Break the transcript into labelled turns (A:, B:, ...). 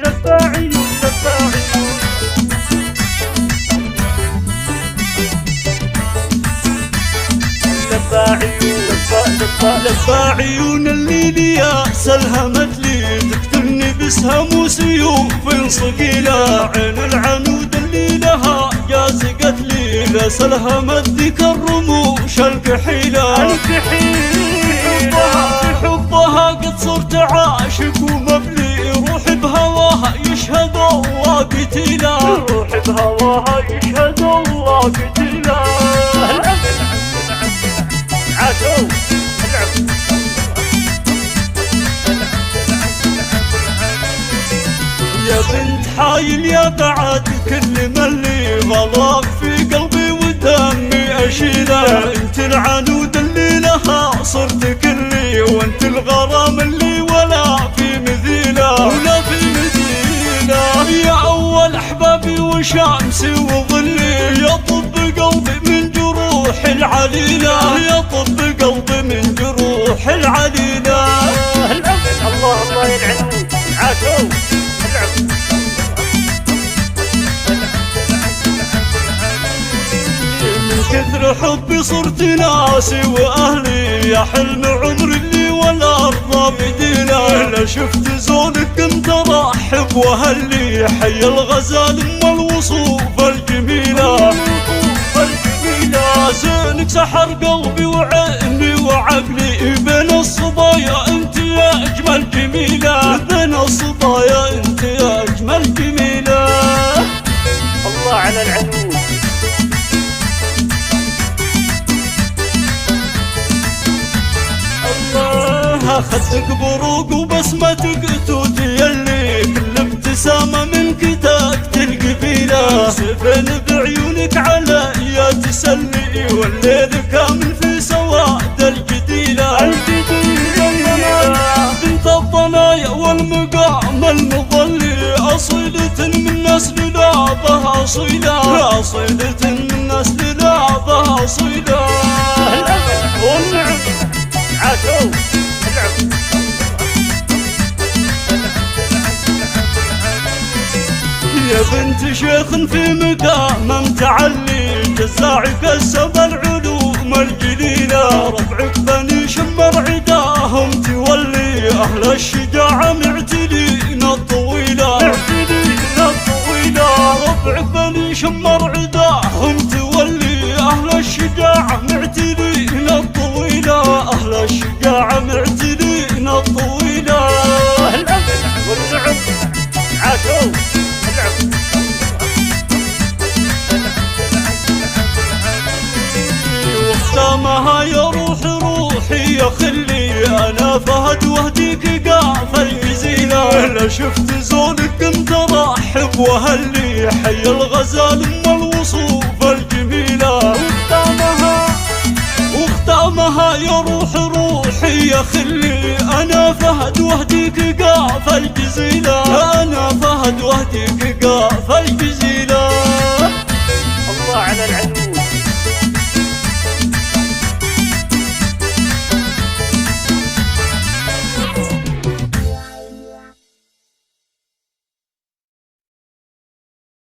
A: لبى عيون لبى عيون لبى عيون الليل يا سلهمت لي تقتلني بسهم وسيوف صقيلة عين العنود اللي لها يا زقت لي لا سلهمت ذيك الرموش الكحيلة بحبها قد صرت عاشق ومبلي روحي بهواها يشهد الله قتيلة روحي بهواها يشهد الله قتيلة عاشو يا بنت حايل يا بعد كل ملي غلاك في قلبي ودمي اشيله انت العنود اللي لها صرت كلي وانت الغرام اللي ولا في مثيله ولا في مثيله يا اول احبابي وشمسي وظلي يا طب قلبي من جروح العليله يا طب قلبي من جروح العليله الله الله يلعنون عاشوا من كثر حبي صرت ناسي واهلي يا حلم عمري اللي ولا ارضى بدينا لا شفت زونك كنت ارحب واهلي حي الغزال ام الوصوف الجميله زينك سحر قلبي وعيني وعقلي بين الصبايا انت يا اجمل جميله بين الصبايا انت يا اجمل جميله الله على العنود الله اخذتك بروق وبسمتك توتي يلي كل ابتسامه منك تاكت القبيله سفن بعيونك على يا تسلي والليل كامل في سواد الجديله بنت الضنايا والمقام المظلي اصيله من نسل لابها اصيله اصيله من نسل لابها اصيله والنعم عاشوا يا بنت شيخ في مقام متعلي جزاعي كسب العلوم الجليلة ربعك بني شمر عداهم تولي أهل الشجاعة معتلين الطويلة ربعك بني شمر عداهم تولي أهل الشجاعة معتلين الطويلة أهل الشجاعة معتلين الطويلة والنعم عاشوا واختامها يا روحي يا خلي انا فهد واهديك قاف الجزيله لا شفت زونك كنت ارحب واهلي حي الغزال ام الوصوف الجميله واختامها يا روحي يا خلي انا فهد واهديك قاف الجزيله انا فهد واهديك قاف الجزيله